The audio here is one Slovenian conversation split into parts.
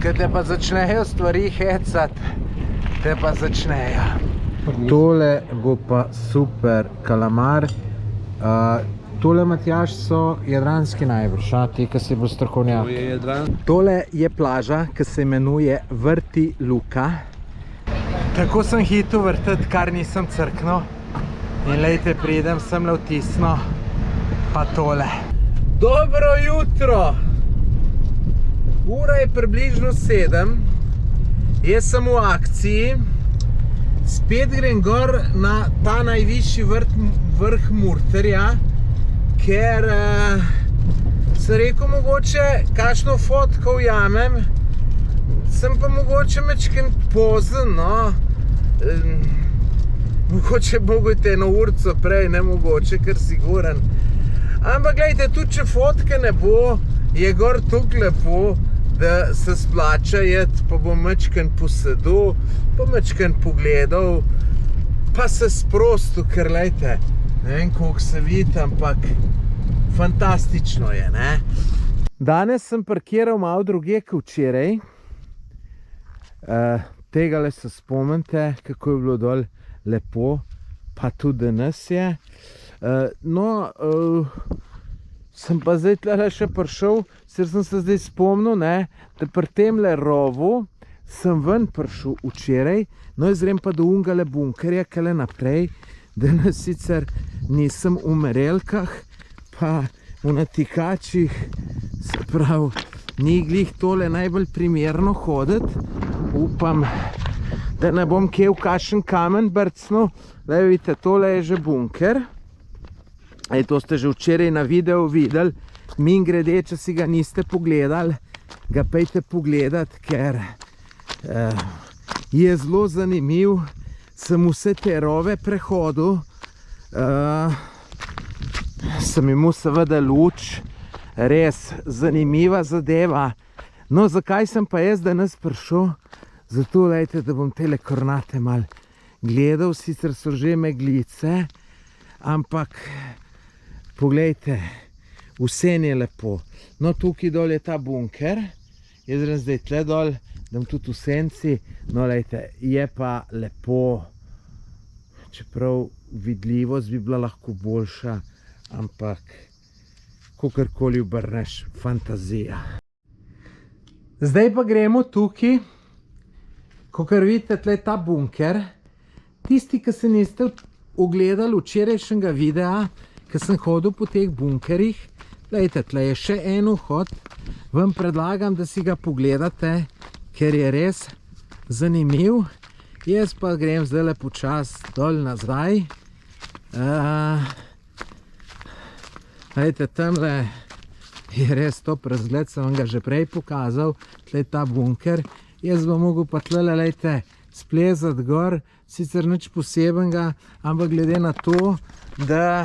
Ko te pa začnejo stvari hecat, te pa začnejo. Tole bo pa super kalamar. Tole, Matjaž, so jadranski najbrž, ti, ki si bo strokovnjak. Tole je plaža, ki se imenuje Vrti Luka. Tako sem hitel vrteti, kar nisem crknil. In lejte, pridem sem le vtisno, pa tole. Dobro jutro! Ura je približno 7. Jaz sem v akciji. Spet grem gor na ta najvišji vrh Murterja, ker sem rekel, mogoče kakšno fotko ujamem. Sem pa mogoče mečken pozen, no. Mogoče mogujte eno urco prej, ne mogoče, ker siguren. Ampak gledajte, tudi če fotke ne bo, je gor tuk lepo, da se splača jeti, pa bom mečken posedel, pa mečken pogledal, pa se sprostil, ker gledajte, ne vem, koliko se vidi, ampak fantastično je, ne. Danes sem parkiral malo druge kot včeraj. Tegale se spomnite, kako je bilo dol lepo, pa tudi danes je. Sem pa zdaj tle še prišel, sicer sem se zdaj spomnil, ne, da pri temle rovu sem ven prišel včeraj, no izrem pa do ungale bunkerja, kele naprej, danes sicer nisem v merelkah, pa v natikačih, se pravi, ni glih tole najbolj primerno hoditi. Upam, da ne bom kje v kakšen kamen brcnil. Zdaj vidite, tole je že bunker. To ste že včeraj na videu videli. Mimogrede, če si ga niste pogledali, ga pejte pogledati, ker je zelo zanimiv. Sem vse te rove prehodil. Sem imel seveda luč. Res zanimiva zadeva. No, zakaj sem pa jaz danes prišel? Zato, lejte, da bom tele kornate mal gledal, sicer so že meglice, ampak poglejte, vse je lepo. No, tukaj dol je ta bunker, jaz grem zdaj tle dol, dam tudi v senci, no, lejte, je pa lepo, čeprav vidljivost bi bila lahko boljša, ampak kakorkoli obrneš, fantazija. Zdaj pa gremo tukaj, kakor vidite, tle je ta bunker. Tisti, ki se niste ogledali včerajšnjega videa, ki sem hodil po teh bunkerjih, glejte, tle je še en vhod. Vam predlagam, da si ga pogledate, ker je res zanimiv. Jaz pa grem zdaj počas dol nazaj. Glejte, tamle je res top razgled, sem vam ga že prej pokazal, tle je ta bunker. Jaz bom mogel pa tlele, lejte, splezati gor, sicer nič posebenega, ampak glede na to, da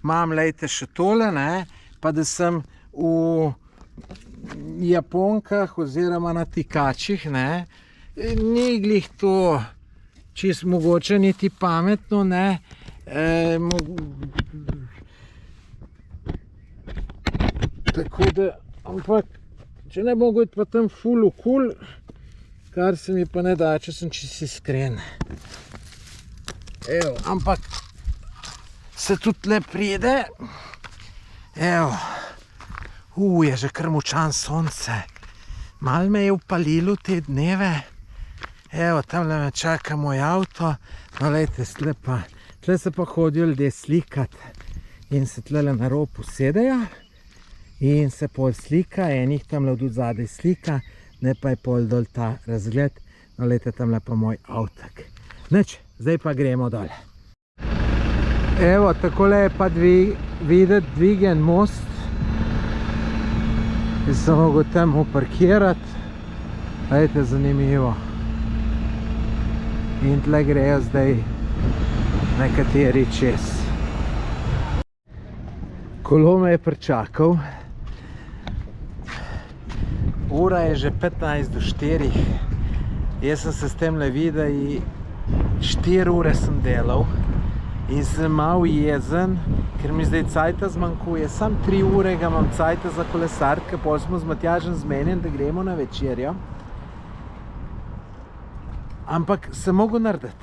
imam, lejte, še tole, ne, pa da sem v japonkah oziroma na tikačih, ne, ni glih to čisto mogoče niti pametno, ne, tako da, ampak, če ne mogo iti pa tam ful okul, kar se mi pa ne da, če sem čisto iskren. Evo, ampak se tudi le pride. Evo, je že kar močan sonce. Mal me je upalilo te dneve. Evo, tamle me čaka moj avto. No, lejte, tle se pa hodijo ljudje slikat in se tle na rob usedejo in se pol slika, enih tamle od zadaj slika, ne pa je pol dol ta razgled. No, lejte, tamle pa moj avtak. Nič, zdaj pa gremo dol. Evo, takole je pa videti dvigen most. Jaz sem mogel tam uparkirati. Lejte, zanimivo. In tle grejo zdaj nekateri čez. Kolo me je pričakal. Ura je že 15 do 4. Jaz sem se s temle videi 4 ure sem delal in sem malo jezen, ker mi zdaj cajta zmanjkuje. Sam 3 ure ga imam cajta za kolesarke, pol smo z Matjažem zmenjen, da gremo na večerjo. Ampak sem mogel narediti.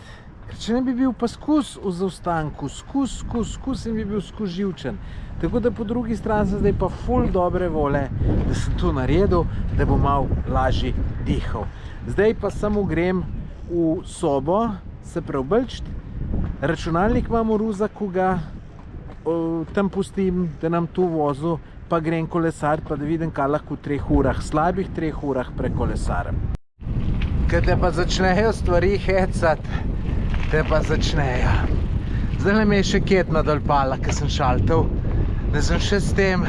Ker če ne bi bil pa skus v zaostanku, skus in bi bil skus živčen. Tako da po drugi strani sem zdaj pa ful dobre vole, da sem to naredil, da bom malo lažje dihal. Zdaj pa samo grem v sobo se preoblečiti. Računalnik imam v ruzaku, ga tam pustim, da nam tu vozil, pa grem kolesar, pa da vidim, kaj lahko v 3 urah, slabih 3 urah prekolesarem. Kaj te pa začnejo stvari hecati, te pa začnejo. Zdaj me je še ketna dol pala, ker sem šaltal, da sem še s tem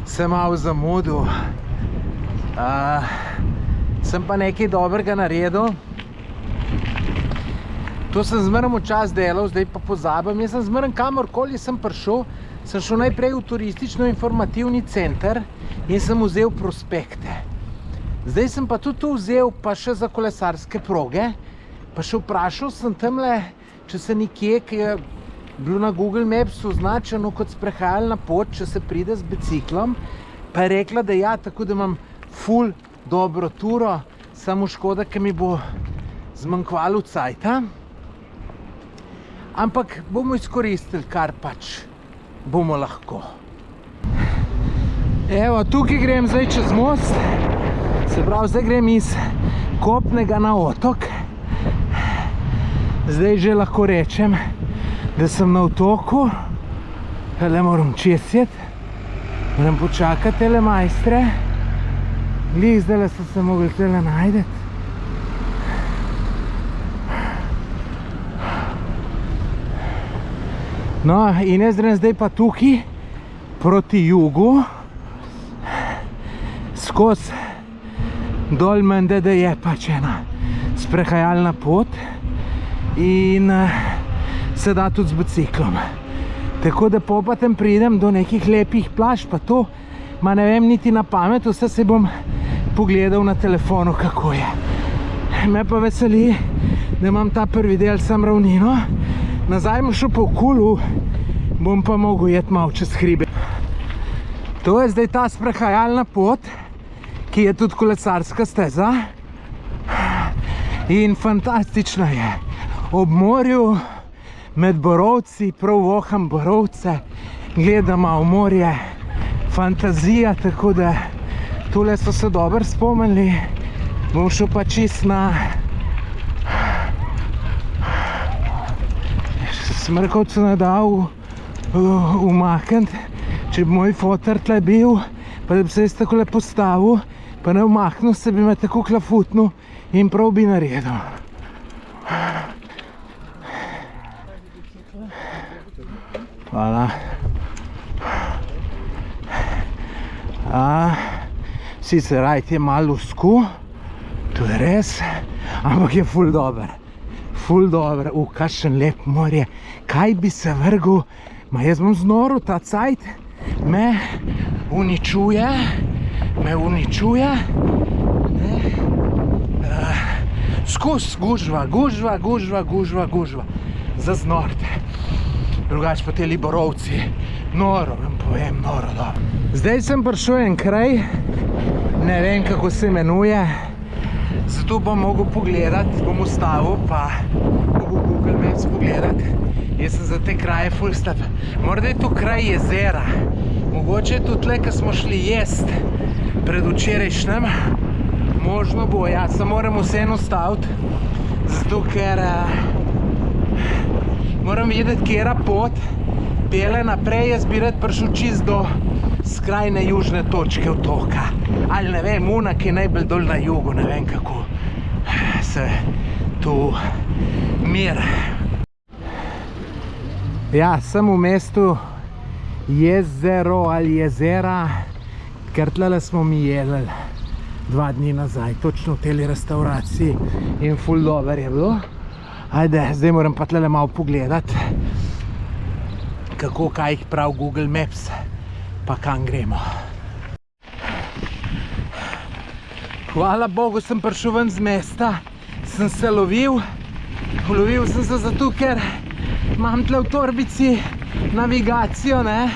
se malo zamudil. Sem pa nekaj dobrega naredil. To sem zmeraj včas delal, zdaj pa pozabim. Jaz sem zmeraj kamorkoli sem prišel, sem šel najprej v turistično-informativni center in sem vzel prospekte. Zdaj sem pa tudi to vzel pa še za kolesarske proge, pa še vprašal sem tamle, če se nekje, ki je bilo na Google Maps označeno kot sprehajalna pot, če se pride z biciklom, pa je rekla, da ja, tako da imam ful dobro turo, samo škoda, ker mi bo zmanjkvalo cajta. Ampak bomo izkoristili, kar pač bomo lahko. Evo, tukaj grem zdaj čez most, se pravi, zdaj grem iz Kopnega na Otok. Zdaj že lahko rečem, da sem na otoku, le moram česiti, moram počakati tele majstre. Glih zdaj so se mogli tele najdeti. No, in jaz grem zdaj pa tukaj, proti jugu, skozi dol mende, da je pač ena sprehajalna pot in se da tudi z biciklom. Tako da potem pridem do nekih lepih plaž, pa to, ma ne vem niti na pamet, vse se bom pogledal na telefonu, kako je. Me pa veseli, da imam ta prvi del sam ravnino. Nazaj bom šel po okolu, bom pa mogel jeti malo čez hribe. To je zdaj ta sprehajalna pot, ki je tudi kolesarska steza. In fantastična je. Ob morju, med borovci, prav voham borovce, gledam malo morje, fantazija, tako da tole so se dobro spomnili. Bom šel pa čist na Smrkovcu ne dal umakniti, če bi moj fotar tle bil, pa da bi se jaz takole postavil, pa ne umaknil, se bi me tako klafutnil in prav bi naredil. Hvala. Sicer rajd je malo usku, to je res, ampak je ful dober. Ful dober, kakšen lep morje. Kaj bi se vrgel, ma jaz bom znoril, ta cajt me uničuje, skus gužva, za znort. Drugač pa teli borovci, noro, vam povem, noro dobro. Zdaj sem prišel en kraj, ne vem kako se imenuje, zato bom mogel pogledati, bom ustavil, pa mogel Google Maps pogledati. Jaz sem za te kraje ful stap. Morda je tu kraj jezera. Mogoče je tu tle, ko smo šli jest predvčerajšnjem. Možno bo, ja, se moram vseeno ustaviti, zato ker moram videti, kjera pot pele naprej. Jaz bi rad prišel čist do skrajne južne točke otoka. Ali ne vem, una, ki je najbolj dol na jugu, ne vem kako se tu mir. Ja, sem v mestu Jezero ali Jezera, ker tlele smo mi jedli 2 dni nazaj, točno v teli restauraciji in ful dober je bilo. Ajde, zdaj moram pa tlele malo pogledati, kako kaj jih prav Google Maps, pa kam gremo. Hvala Bogu, sem prišel ven z mesta, sem se lovil sem se zato, ker imam tle v torbici navigacijo, ne,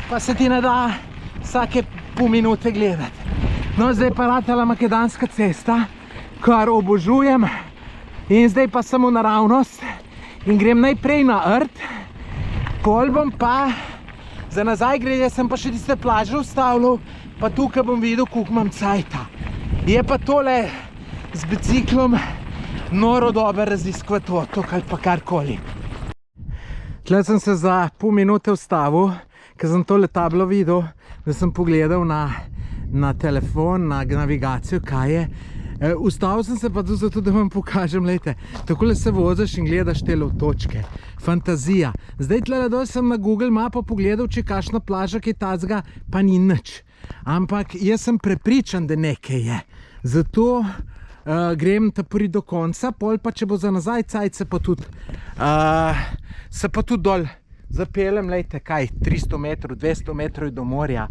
pa se ti ne da vsake pol minute gledati. No, zdaj pa ratala makadamska cesta, kar obožujem, In zdaj pa samo naravnost in grem najprej na rt, pol bom pa za nazaj gre, sem pa še tiste plaže ustavljal, pa tukaj bom videl, koliko imam cajta. Je pa tole z biciklom noro dober raziskovati otok ali pa karkoli. Tle sem se za pol minute ustavil, ker sem tole tablo videl, da sem pogledal na telefon, na navigacijo, kaj je. Ustavil sem se pa tudi zato, da vam pokažem, lejte, takole se voziš in gledaš tele točke. Fantazija. Zdaj tle dol sem na Google mapo pogledal, če je kakšna plaža, kaj tacga, pa ni nič. Ampak jaz sem prepričan, da nekaj je. Zato grem prvi do konca, pol pa če bo za nazaj cajt, se pa tudi dol zapeljem, lejte, kaj, 300 metrov, 200 metrov do morja.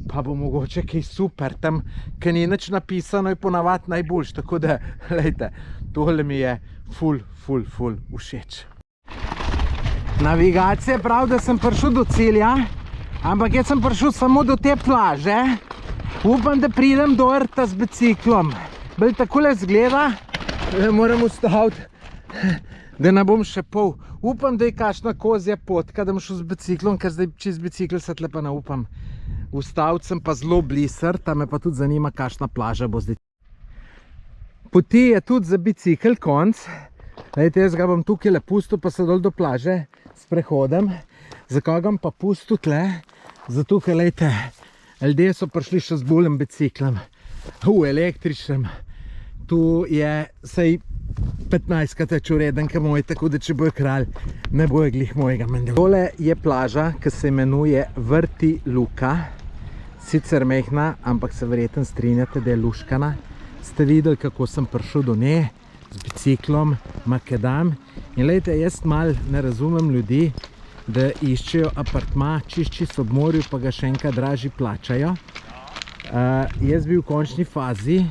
Pa bo mogoče kaj super, tam, kaj ni nič napisano, je ponavadi najboljš, tako da, lejte, tole mi je ful všeč. Navigacija pravi, da sem prišel do cilja, ampak jaz sem prišel samo do te plaže. Upam, da pridem do rta z biciklom. Bolj takole zgleda, moram ustaviti, da ne bom še pol. Upam, da je kakšna kozja potka, da bom šel z biciklom, ker zdaj čez bicikl se tle pa ne upam. Ustaviti sem pa zelo bliser, tam me pa tudi zanima, kakšna plaža bo zdaj. Poti je tudi za bicikl konc. Lejte, jaz ga bom tukaj le pustil, pa se dol do plaže sprehodem. Zakaj ga bom pa pustil tle? Zato, ker lejte, ljudje so prišli še z boljim biciklom. Električnem. Tu je sej 15-krat več ureden, kot moj, tako da če bojo kralj, ne bojo glih mojega menda. Tole je plaža, ki se imenuje Vrti Luka. Sicer mehna, ampak se verjetno strinjate, da je luškana. Ste videli, kako sem prišel do nje z biciklom, makedam. In lejte, jaz mal ne razumem ljudi, da iščejo apartma čist ob morju, pa ga še enkrat dražji plačajo. Jaz bi v končni fazi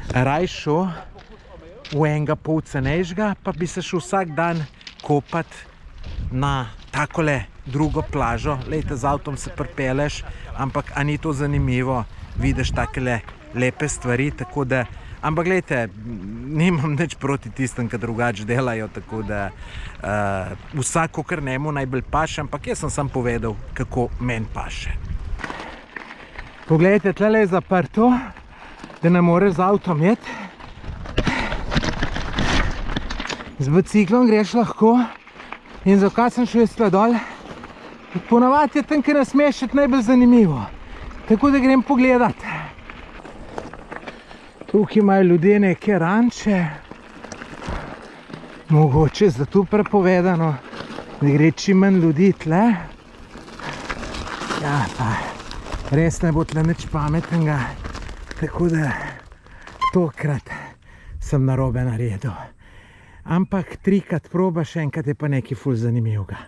raj šel v enega pol cenejšega, pa bi se šel vsak dan kopati na takole drugo plažo. Lejte, z avtom se pripeleš, ampak a ni to zanimivo, vidiš takele lepe stvari, tako da, ampak lejte, nimam nič proti tistem, ki drugače delajo, tako da vsako, kar njemu najbolj paše, ampak jaz sem sam povedal, kako meni paše. Poglejte, tle je zaprto, da ne moreš z avtom iti. Z biciklom greš lahko. In zakaj sem šel jaz tle dol? Ponavadi je tam, kjer ne smeš iti, najbolj zanimivo. Tako da grem pogledat. Tukaj imajo ljudje neke ranče. Mogoče zato prepovedano, da gre čim manj ljudi tle. Ja, pa res ne bo tle nič pametnega. Tako da tokrat sem narobe naredil. Ampak 3krat probaš, enkrat je pa nekaj ful zanimivega.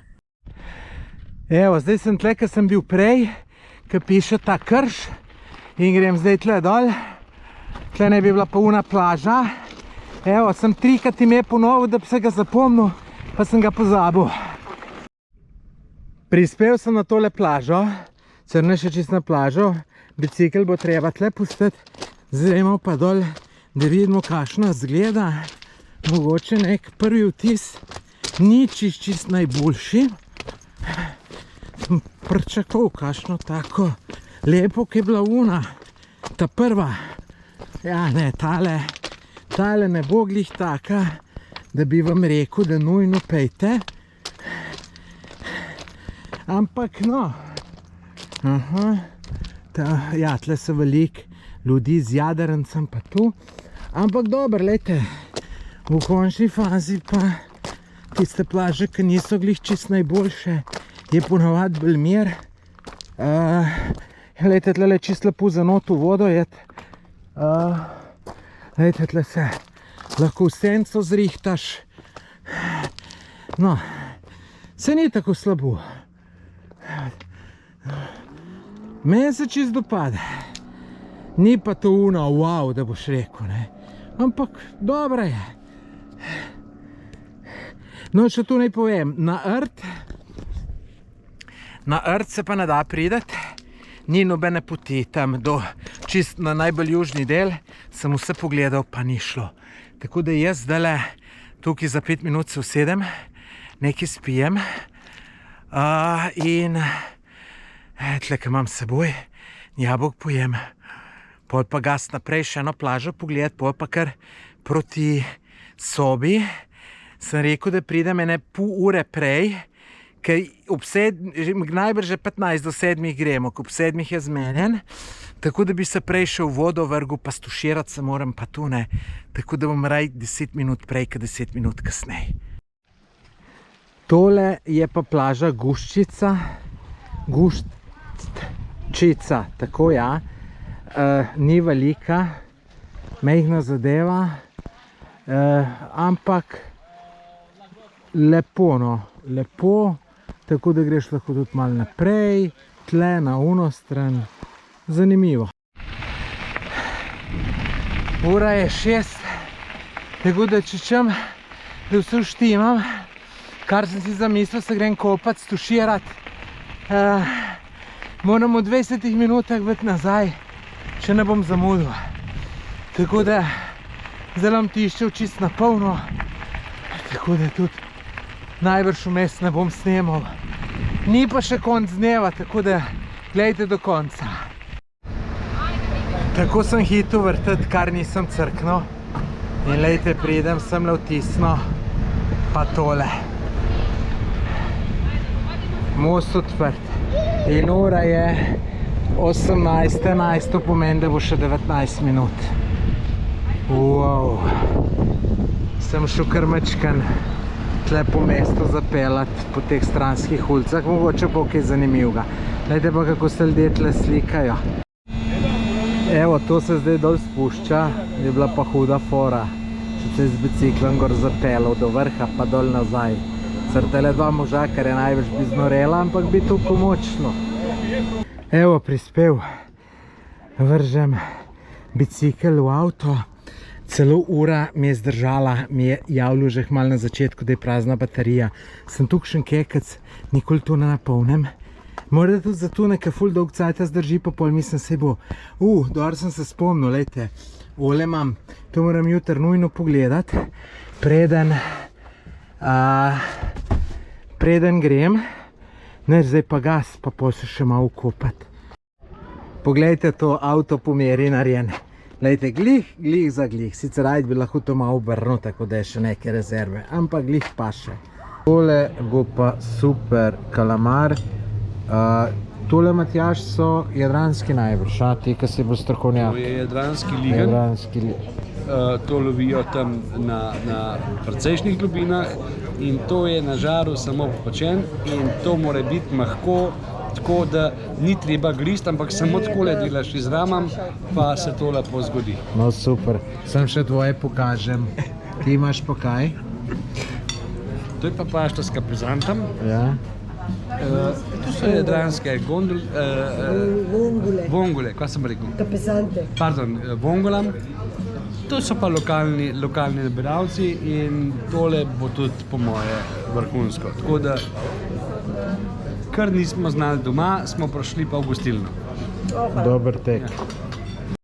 Evo, zdaj sem tle, ker sem bil prej, ker piše ta krš in grem zdaj tle dol. Tle ne bi bila pa una plaža. Evo, sem 3krat ime ponovil, da bi se ga zapomnil, pa sem ga pozabil. Prispel sem na tole plažo, crne še čist na plažo, bicikl bo treba tle pustiti, zdaj pa dol, da vidimo, kakšno zgleda. Mogoče nek prvi vtis ni čist najboljši. Sem pričakoval kakšno tako lepo, ki je bila una, ta prva. Ja, ne, tale ne bo glih taka, da bi vam rekel, da nujno pejte. Ampak no, ja, tle so veliko ljudi z jadrncem pa tu. Ampak dobro, lejte, v končni fazi pa tiste plaže, ki niso glih čist najboljše, je ponavadi bolj mir. Lejte, tle je čist lepo za not v vodo jet. Lejte, tle se lahko v senco zrihtaš. No, se ni tako slabo. Meni se čist dopade. Ni pa to uno, wow, da boš rekel, ne. Ampak dobro je. No, še tu naj povem, na rt se pa ne da prideti, ni nobene poti tam do čist na najbolj južni del, sem vse pogledal, pa ni šlo. Tako da jaz zdajle tukaj za 5 minut se usedem, nekaj spijem in tle, ki imam s seboj, jabolk pojem, pol pa gas naprej še eno plažo pogled, pol pa kar proti sobi. Sem rekel, da pridem ene pol ure prej, ker najbrž že 15 do 7 gremo, ko ob 7 je zmenjen, tako da bi se prej šel v vodo vrgel, pa stuširati se moram, pa tu ne. Tako da bom raj 10 minut prej, kot 10 minut kasneje. Tole je pa plaža Guščica. Guščica, tako ja. Ni velika, majhna zadeva, ampak lepo, no. Lepo, tako da greš lahko tudi malo naprej, tle na uno stran. Zanimivo. Ura je 6, tako da če čem, da vse vštimam, kar sem si zamislil, se grem kopat, stuširat. Moram v 20 minutah biti nazaj, če ne bom zamudil. Tako da zdaj bom tiščel čist na polno, tako da tudi najbrž vmes ne bom snemal. Ni pa še konc dneva, tako da gledajte do konca. Tako sem hitel vrteti, kar nisem crknil. In glejte, pridem sem le vtisno, pa tole. Most odprt. In ura je 18:11, to pomeni, da bo še 19 minut. Wow. Sem šel kar mečkan tle po mestu zapeljati po teh stranskih ulicah, mogoče bo kaj zanimivega. Glejte pa, kako se ljudje tle slikajo. Evo, to se zdaj dol spušča, je bila pa huda fora. Če se z biciklom gor zapeljal do vrha, pa dol nazaj. Crtele dva moža, kar je največ bi znorela, ampak bi to pomočilo. Evo, prispel. Vržem bicikl v avto. Celo ura mi je zdržala, mi je javljal že malo na začetku, da je prazna baterija. Sem tukšen kekec, nikoli to ne napolnem. Morda tudi zato nekaj ful dolg cajta zdrži, pa pol mislim se bo. Dobro sem se spomnil, lejte, ole imam, to moram jutr nujno pogledati, preden grem, ne, zdaj pa gas, pa pol se še malo kopati. Poglejte to, avto po meri narejen. Lejte, glih za glih, sicer ajde bi lahko to malo obrnil, tako da je še neke rezerve, ampak glih pa še. Tole bo pa super kalamar. Tole, Matjaž, so jadranski najbrž, ti, ki si bo strokovnjak. To je jadranski ligen. To lovijo tam na precejšnjih globinah in to je na žaru samo popečen in to mora biti mahko, tako da ni treba grist, ampak samo takole delaš izramam, pa se to lepo zgodi. No super, sem še tvoje pokažem. Ti imaš pa kaj? To je pa pašta s kaprizantom. Ja. To so jadranske vongole, kaj sem rekel? Kaprizante. Pardon, vongolam. To so pa lokalni nabiralci in tole bo tudi po moje vrhunsko. Tako da, kar nismo znali doma, smo prišli pa v gostilno. Dober tek.